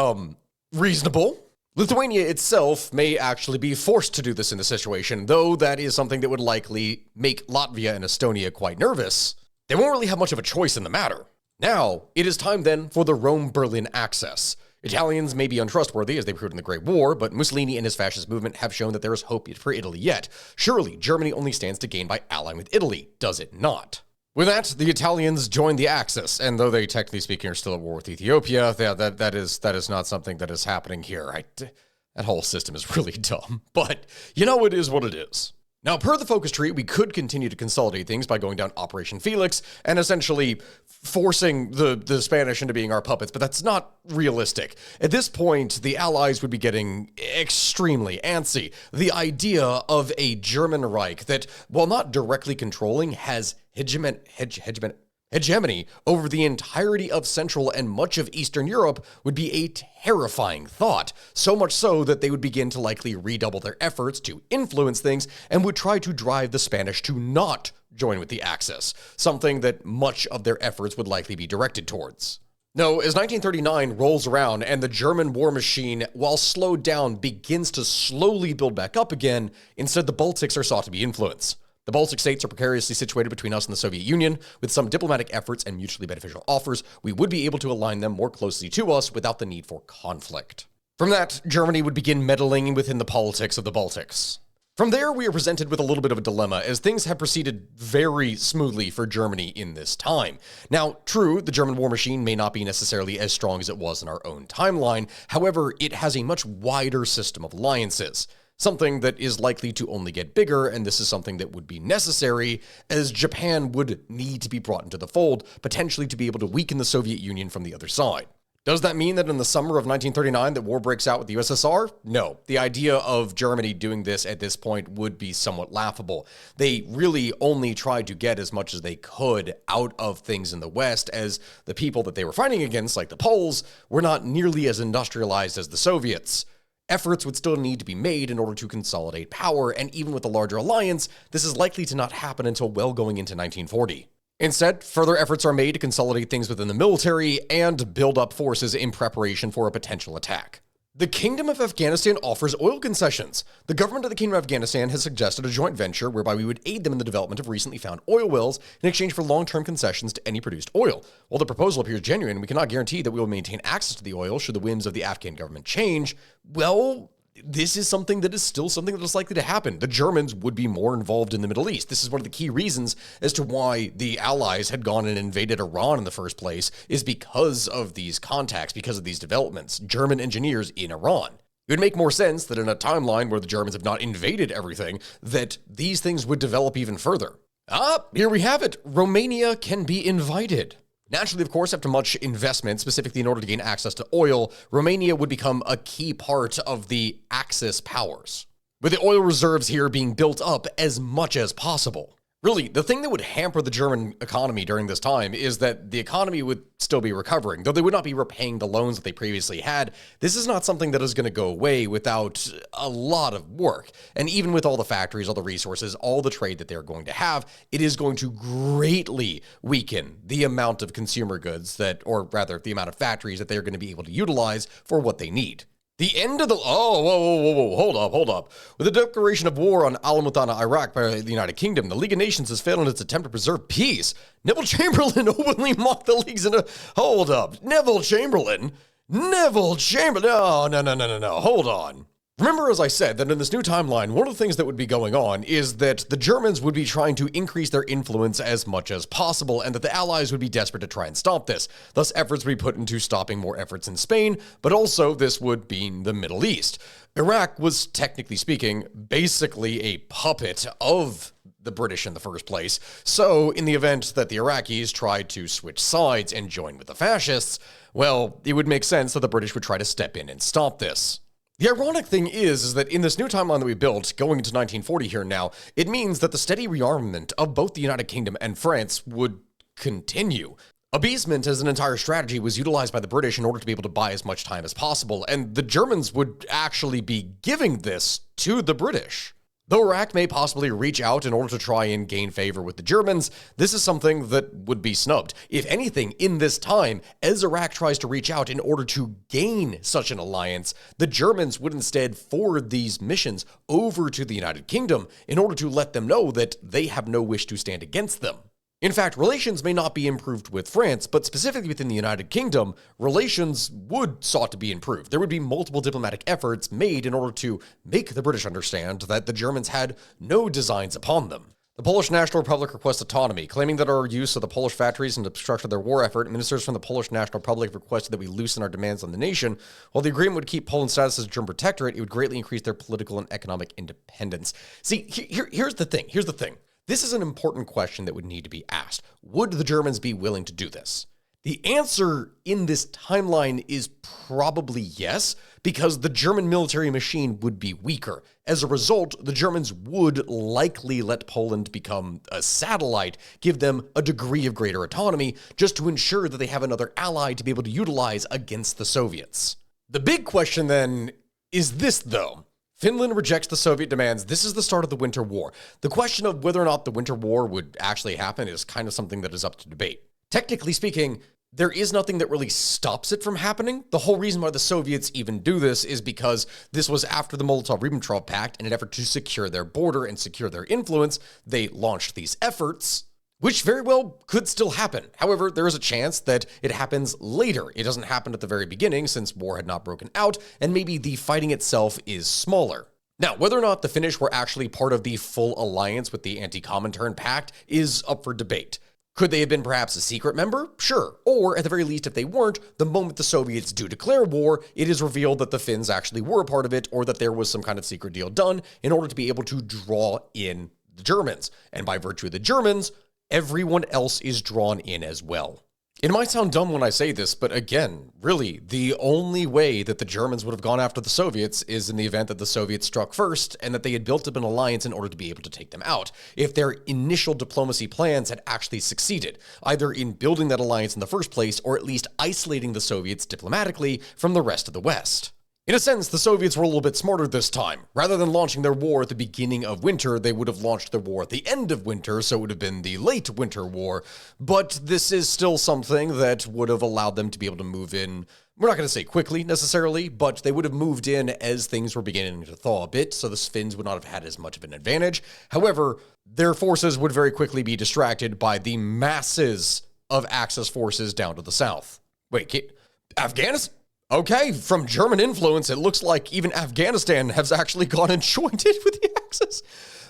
reasonable. Lithuania itself may actually be forced to do this in the situation, though that is something that would likely make Latvia and Estonia quite nervous. they won't really have much of a choice in the matter. Now, it is time then for the Rome-Berlin axis. Italians may be untrustworthy as they proved in the Great War, but Mussolini and his fascist movement have shown that there is hope for Italy yet. Surely, Germany only stands to gain by allying with Italy, does it not? With that, the Italians join the Axis, and though they, technically speaking, are still at war with Ethiopia, that is not something that is happening here. That whole system is really dumb, but you know it is what it is. Now, per the focus tree, we could continue to consolidate things by going down Operation Felix and essentially forcing the Spanish into being our puppets, but that's not realistic. At this point, the Allies would be getting extremely antsy. The idea of a German Reich that, while not directly controlling, has hegemony over the entirety of Central and much of Eastern Europe would be a terrifying thought, so much so that they would begin to likely redouble their efforts to influence things and would try to drive the Spanish to not join with the Axis, something that much of their efforts would likely be directed towards. No, as 1939 rolls around and the German war machine, while slowed down, begins to slowly build back up again, instead the Baltics are sought to be influenced. The Baltic states are precariously situated between us and the Soviet Union. With some diplomatic efforts and mutually beneficial offers, we would be able to align them more closely to us without the need for conflict. From that, Germany would begin meddling within the politics of the Baltics. From there, we are presented with a little bit of a dilemma, as things have proceeded very smoothly for Germany in this time. Now, true, the German war machine may not be necessarily as strong as it was in our own timeline. However, it has a much wider system of alliances. Something that is likely to only get bigger, and this is something that would be necessary, as Japan would need to be brought into the fold, potentially to be able to weaken the Soviet Union from the other side. Does that mean that in the summer of 1939 that war breaks out with the USSR? No. The idea of Germany doing this at this point would be somewhat laughable. They really only tried to get as much as they could out of things in the West, as the people that they were fighting against, like the Poles, were not nearly as industrialized as the Soviets. Efforts would still need to be made in order to consolidate power, and even with a larger alliance, this is likely to not happen until well going into 1940. Instead, further efforts are made to consolidate things within the military and build up forces in preparation for a potential attack. The Kingdom of Afghanistan offers oil concessions. The government of the Kingdom of Afghanistan has suggested a joint venture whereby we would aid them in the development of recently found oil wells in exchange for long-term concessions to any produced oil. While the proposal appears genuine, we cannot guarantee that we will maintain access to the oil should the whims of the Afghan government change. Well, this is something that is still something that is likely to happen. The Germans would be more involved in the Middle East. This is one of the key reasons as to why the Allies had gone and invaded Iran in the first place, is because of these contacts, because of these developments. German engineers in Iran. It would make more sense that in a timeline where the Germans have not invaded everything, that these things would develop even further. Here we have it. Romania can be invited. Naturally, of course, after much investment, specifically in order to gain access to oil, Romania would become a key part of the Axis powers, with the oil reserves here being built up as much as possible. Really, the thing that would hamper the German economy during this time is that the economy would still be recovering, though they would not be repaying the loans that they previously had. This is not something that is going to go away without a lot of work. And even with all the factories, all the resources, all the trade that they're going to have, it is going to greatly weaken the amount of consumer goods that, or rather, the amount of factories that they're going to be able to utilize for what they need. The end of the... whoa, hold up. With the declaration of war on Al-Muthanna, Iraq by the United Kingdom, the League of Nations has failed in its attempt to preserve peace. Neville Chamberlain openly mocked the League's... Hold up. Neville Chamberlain? No, hold on. Remember, as I said, that in this new timeline, one of the things that would be going on is that the Germans would be trying to increase their influence as much as possible, and that the Allies would be desperate to try and stop this. Thus, efforts would be put into stopping more efforts in Spain, but also this would be the Middle East. Iraq was, technically speaking, basically a puppet of the British in the first place. So, in the event that the Iraqis tried to switch sides and join with the fascists, well, it would make sense that the British would try to step in and stop this. The ironic thing is that in this new timeline that we built, going into 1940 here now, it means that the steady rearmament of both the United Kingdom and France would continue. Appeasement as an entire strategy was utilized by the British in order to be able to buy as much time as possible, and the Germans would actually be giving this to the British. Though Iraq may possibly reach out in order to try and gain favor with the Germans, this is something that would be snubbed. If anything, in this time, as Iraq tries to reach out in order to gain such an alliance, the Germans would instead forward these missions over to the United Kingdom in order to let them know that they have no wish to stand against them. In fact, relations may not be improved with France, but specifically within the United Kingdom, relations would sought to be improved. There would be multiple diplomatic efforts made in order to make the British understand that the Germans had no designs upon them. The Polish National Republic requests autonomy, claiming that our use of the Polish factories and obstructed their war effort. Ministers from the Polish National Republic requested that we loosen our demands on the nation. While the agreement would keep Poland's status as a German protectorate, it would greatly increase their political and economic independence. See, here's the thing. This is an important question that would need to be asked. Would the Germans be willing to do this? The answer in this timeline is probably yes, because the German military machine would be weaker. As a result, the Germans would likely let Poland become a satellite, give them a degree of greater autonomy, just to ensure that they have another ally to be able to utilize against the Soviets. The big question then is this, though. Finland rejects the Soviet demands. This is the start of the Winter War. The question of whether or not the Winter War would actually happen is kind of something that is up to debate. Technically speaking, there is nothing that really stops it from happening. The whole reason why the Soviets even do this is because this was after the Molotov-Ribbentrop Pact. In an effort to secure their border and secure their influence, they launched these efforts, which very well could still happen. However, there is a chance that it happens later. It doesn't happen at the very beginning since war had not broken out, and maybe the fighting itself is smaller. Now, whether or not the Finnish were actually part of the full alliance with the Anti-Comintern Pact is up for debate. Could they have been perhaps a secret member? Sure. Or at the very least, if they weren't, the moment the Soviets do declare war, it is revealed that the Finns actually were a part of it, or that there was some kind of secret deal done in order to be able to draw in the Germans. And by virtue of the Germans, everyone else is drawn in as well. It might sound dumb when I say this, but again, really, the only way that the Germans would have gone after the Soviets is in the event that the Soviets struck first and that they had built up an alliance in order to be able to take them out. If their initial diplomacy plans had actually succeeded, either in building that alliance in the first place or at least isolating the Soviets diplomatically from the rest of the West. In a sense, the Soviets were a little bit smarter this time. Rather than launching their war at the beginning of winter, they would have launched their war at the end of winter, so it would have been the late winter war. But this is still something that would have allowed them to be able to move in. We're not going to say quickly necessarily, but they would have moved in as things were beginning to thaw a bit, so the Finns would not have had as much of an advantage. However, their forces would very quickly be distracted by the masses of Axis forces down to the south. Wait, Afghanistan? Okay, from German influence, it looks like even Afghanistan has actually gone and joined in with the Axis.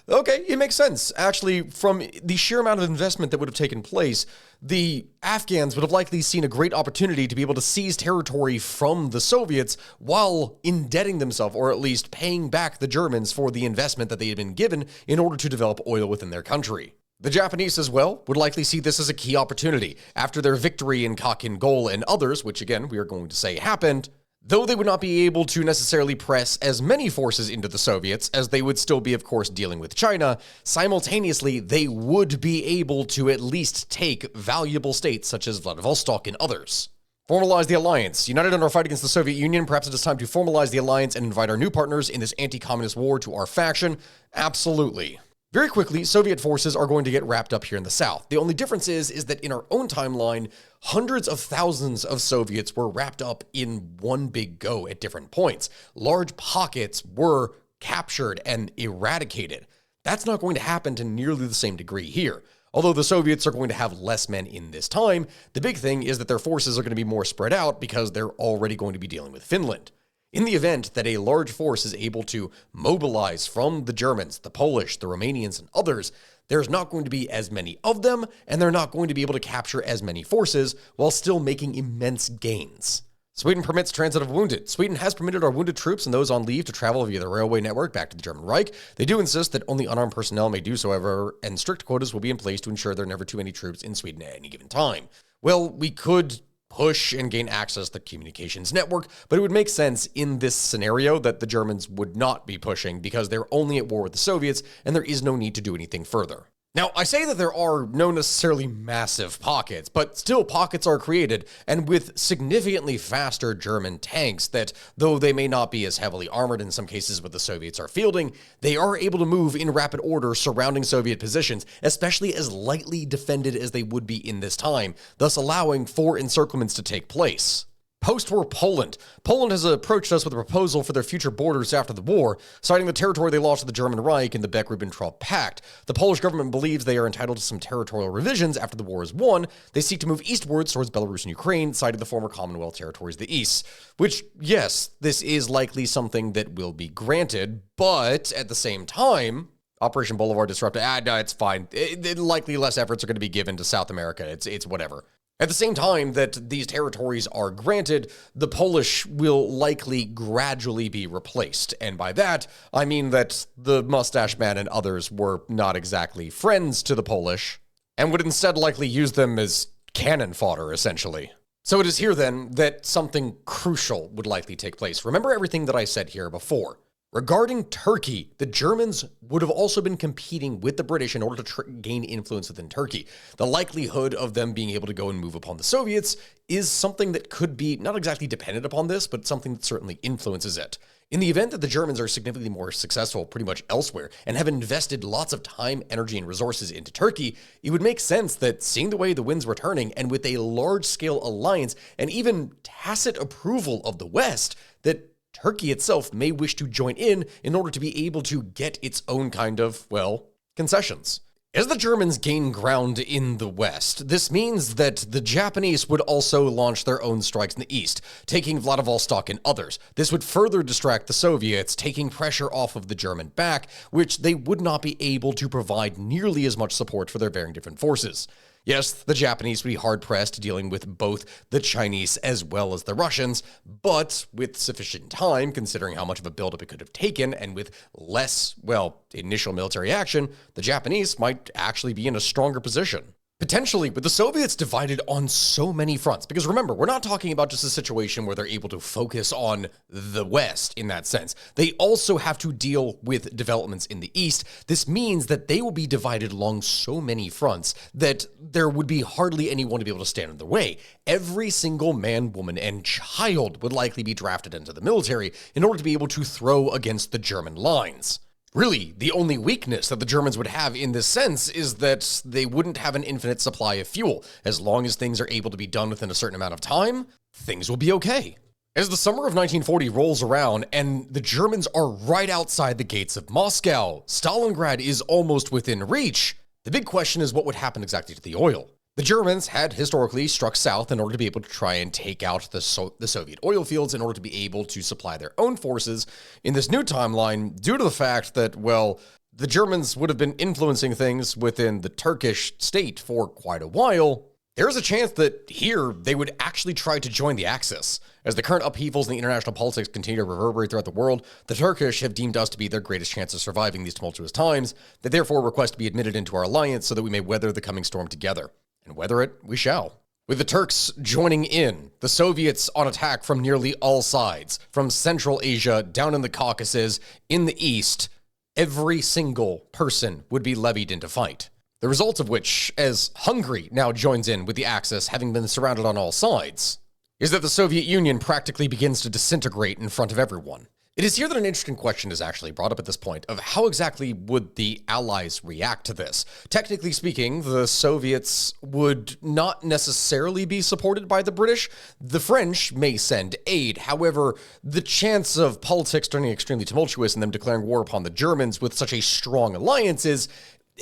Okay, it makes sense. Actually, from the sheer amount of investment that would have taken place, the Afghans would have likely seen a great opportunity to be able to seize territory from the Soviets while indebting themselves, or at least paying back the Germans for the investment that they had been given in order to develop oil within their country. The Japanese as well would likely see this as a key opportunity. After their victory in Khakin Gol and others, which again we are going to say happened, though they would not be able to necessarily press as many forces into the Soviets, as they would still be, of course, dealing with China, simultaneously they would be able to at least take valuable states such as Vladivostok and others. Formalize the alliance. United in our fight against the Soviet Union, perhaps it is time to formalize the alliance and invite our new partners in this anti-communist war to our faction. Absolutely. Very quickly, Soviet forces are going to get wrapped up here in the south. The only difference is that in our own timeline, hundreds of thousands of Soviets were wrapped up in one big go at different points. Large pockets were captured and eradicated. That's not going to happen to nearly the same degree here. Although the Soviets are going to have less men in this time, the big thing is that their forces are going to be more spread out because they're already going to be dealing with Finland. In the event that a large force is able to mobilize from the Germans, the Polish, the Romanians, and others, there's not going to be as many of them, and they're not going to be able to capture as many forces while still making immense gains. Sweden permits transit of wounded. Sweden has permitted our wounded troops and those on leave to travel via the railway network back to the German Reich. They do insist that only unarmed personnel may do so, however, and strict quotas will be in place to ensure there are never too many troops in Sweden at any given time. Well, we could push and gain access to the communications network, but it would make sense in this scenario that the Germans would not be pushing because they're only at war with the Soviets and there is no need to do anything further. Now, I say that there are no necessarily massive pockets, but still pockets are created, and with significantly faster German tanks that, though they may not be as heavily armored in some cases what the Soviets are fielding, they are able to move in rapid order surrounding Soviet positions, especially as lightly defended as they would be in this time, thus allowing 4 encirclements to take place. Post-war Poland. Poland has approached us with a proposal for their future borders after the war, citing the territory they lost to the German Reich in the Beck-Ribbentrop Pact. The Polish government believes they are entitled to some territorial revisions after the war is won. They seek to move eastwards towards Belarus and Ukraine, citing the former Commonwealth territories of the East. Which, yes, this is likely something that will be granted, but at the same time, Operation Boulevard disrupted. No, it's fine. Likely less efforts are going to be given to South America. It's whatever. At the same time that these territories are granted, the Polish will likely gradually be replaced. And by that, I mean that the Mustache Man and others were not exactly friends to the Polish, and would instead likely use them as cannon fodder, essentially. So it is here then that something crucial would likely take place. Remember everything that I said here before. Regarding Turkey, the Germans would have also been competing with the British in order to gain influence within Turkey. The likelihood of them being able to go and move upon the Soviets is something that could be not exactly dependent upon this, but something that certainly influences it. In the event that the Germans are significantly more successful pretty much elsewhere and have invested lots of time, energy, and resources into Turkey, it would make sense that seeing the way the winds were turning and with a large-scale alliance and even tacit approval of the West, that Turkey itself may wish to join in order to be able to get its own kind of, well, concessions. As the Germans gain ground in the West, this means that the Japanese would also launch their own strikes in the East, taking Vladivostok and others. This would further distract the Soviets, taking pressure off of the German back, which they would not be able to provide nearly as much support for their varying different forces. Yes, the Japanese would be hard-pressed dealing with both the Chinese as well as the Russians, but with sufficient time, considering how much of a buildup it could have taken, and with less, well, initial military action, the Japanese might actually be in a stronger position. Potentially, with the Soviets divided on so many fronts, because remember, we're not talking about just a situation where they're able to focus on the West in that sense. They also have to deal with developments in the East. This means that they will be divided along so many fronts that there would be hardly anyone to be able to stand in their way. Every single man, woman, and child would likely be drafted into the military in order to be able to throw against the German lines. Really, the only weakness that the Germans would have in this sense is that they wouldn't have an infinite supply of fuel. As long as things are able to be done within a certain amount of time, things will be okay. As the summer of 1940 rolls around and the Germans are right outside the gates of Moscow, Stalingrad is almost within reach, the big question is what would happen exactly to the oil. The Germans had historically struck south in order to be able to try and take out the Soviet oil fields in order to be able to supply their own forces in this new timeline due to the fact that, well, the Germans would have been influencing things within the Turkish state for quite a while. There is a chance that here they would actually try to join the Axis. As the current upheavals in the international politics continue to reverberate throughout the world, the Turkish have deemed us to be their greatest chance of surviving these tumultuous times. They therefore request to be admitted into our alliance so that we may weather the coming storm together. And weather it, we shall. With the Turks joining in, the Soviets on attack from nearly all sides, from Central Asia, down in the Caucasus, in the East, every single person would be levied into fight. The result of which, as Hungary now joins in with the Axis, having been surrounded on all sides, is that the Soviet Union practically begins to disintegrate in front of everyone. It is here that an interesting question is actually brought up at this point of how exactly would the Allies react to this? Technically speaking, the Soviets would not necessarily be supported by the British. The French may send aid. However, the chance of politics turning extremely tumultuous and them declaring war upon the Germans with such a strong alliance is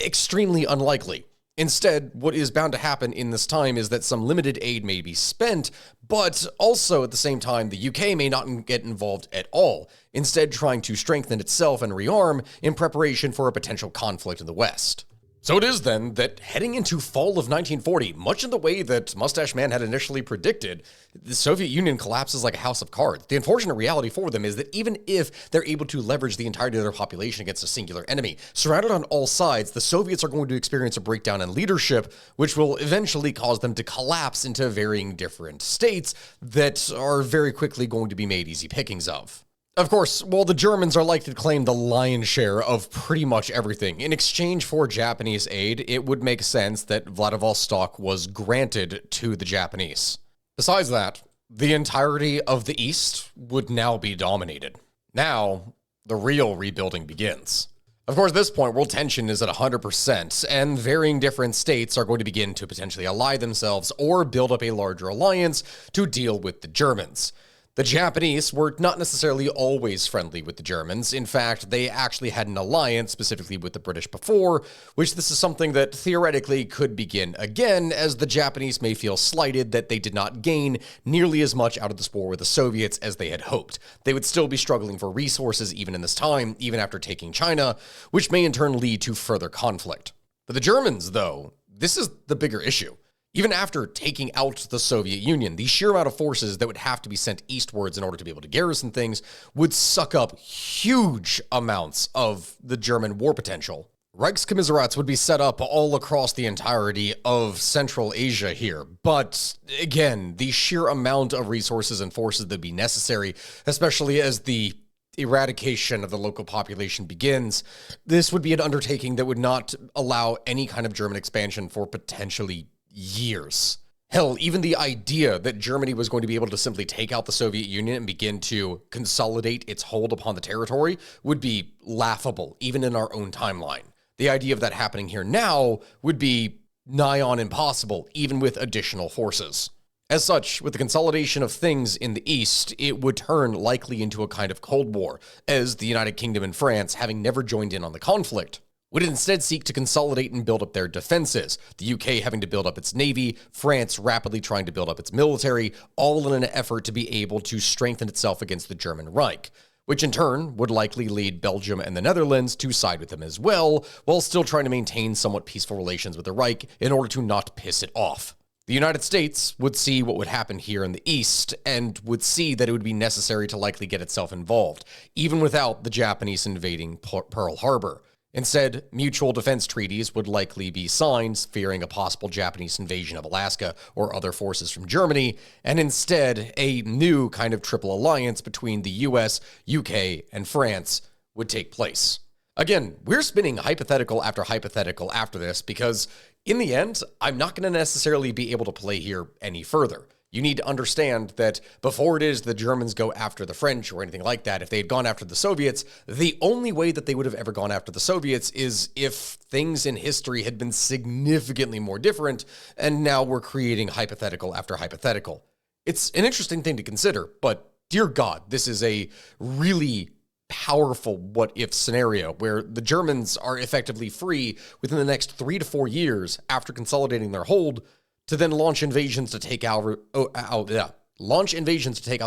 extremely unlikely. Instead, what is bound to happen in this time is that some limited aid may be spent, but also at the same time, the UK may not get involved at all, instead trying to strengthen itself and rearm in preparation for a potential conflict in the West. So it is then that heading into fall of 1940, much in the way that Mustache Man had initially predicted, the Soviet Union collapses like a house of cards. The unfortunate reality for them is that even if they're able to leverage the entirety of their population against a singular enemy, surrounded on all sides, the Soviets are going to experience a breakdown in leadership, which will eventually cause them to collapse into varying different states that are very quickly going to be made easy pickings of. Of course, while the Germans are likely to claim the lion's share of pretty much everything, in exchange for Japanese aid, it would make sense that Vladivostok was granted to the Japanese. Besides that, the entirety of the East would now be dominated. Now, the real rebuilding begins. Of course, at this point, world tension is at 100%, and varying different states are going to begin to potentially ally themselves or build up a larger alliance to deal with the Germans. The Japanese were not necessarily always friendly with the Germans. In fact, they actually had an alliance specifically with the British before, which this is something that theoretically could begin again, as the Japanese may feel slighted that they did not gain nearly as much out of this war with the Soviets as they had hoped. They would still be struggling for resources even in this time, even after taking China, which may in turn lead to further conflict. For the Germans, though, this is the bigger issue. Even after taking out the Soviet Union, the sheer amount of forces that would have to be sent eastwards in order to be able to garrison things would suck up huge amounts of the German war potential. Reichskommissariats would be set up all across the entirety of Central Asia here, but again, the sheer amount of resources and forces that would be necessary, especially as the eradication of the local population begins, this would be an undertaking that would not allow any kind of German expansion for potentially years. Hell, even the idea that Germany was going to be able to simply take out the Soviet Union and begin to consolidate its hold upon the territory would be laughable, even in our own timeline. The idea of that happening here now would be nigh on impossible, even with additional forces. As such, with the consolidation of things in the East, it would turn likely into a kind of Cold War, as the United Kingdom and France, having never joined in on the conflict, would instead seek to consolidate and build up their defenses, the UK having to build up its navy, France rapidly trying to build up its military, all in an effort to be able to strengthen itself against the German Reich, which in turn would likely lead Belgium and the Netherlands to side with them as well, while still trying to maintain somewhat peaceful relations with the Reich in order to not piss it off. The United States would see what would happen here in the East and would see that it would be necessary to likely get itself involved, even without the Japanese invading Pearl Harbor. Instead, mutual defense treaties would likely be signed, fearing a possible Japanese invasion of Alaska or other forces from Germany, and instead, a new kind of triple alliance between the US, UK, and France would take place. Again, we're spinning hypothetical after this because, in the end, I'm not going to necessarily be able to play here any further. You need to understand that before it is the Germans go after the French or anything like that, if they had gone after the Soviets, the only way that they would have ever gone after the Soviets is if things in history had been significantly more different, and now we're creating hypothetical after hypothetical. It's an interesting thing to consider, but dear God, this is a really powerful what-if scenario where the Germans are effectively free within the next 3 to 4 years after consolidating their hold to then launch invasions to take out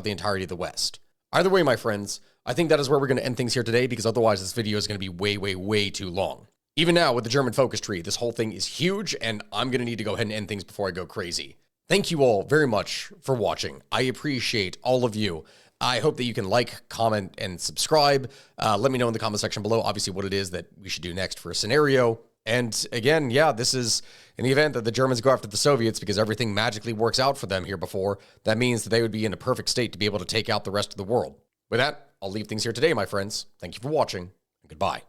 the entirety of the West. Either way, my friends, I think that is where we're going to end things here today, because otherwise this video is going to be way too long. Even now with the German focus tree, this whole thing is huge, and I'm going to need to go ahead and end things before I go crazy. Thank you all very much for watching. I appreciate all of you. I hope that you can like, comment, and subscribe. Let me know in the comment section below, obviously, what it is that we should do next for a scenario. And again, yeah, this is in the event that the Germans go after the Soviets because everything magically works out for them here before. That means that they would be in a perfect state to be able to take out the rest of the world. With that, I'll leave things here today, my friends. Thank you for watching, and goodbye.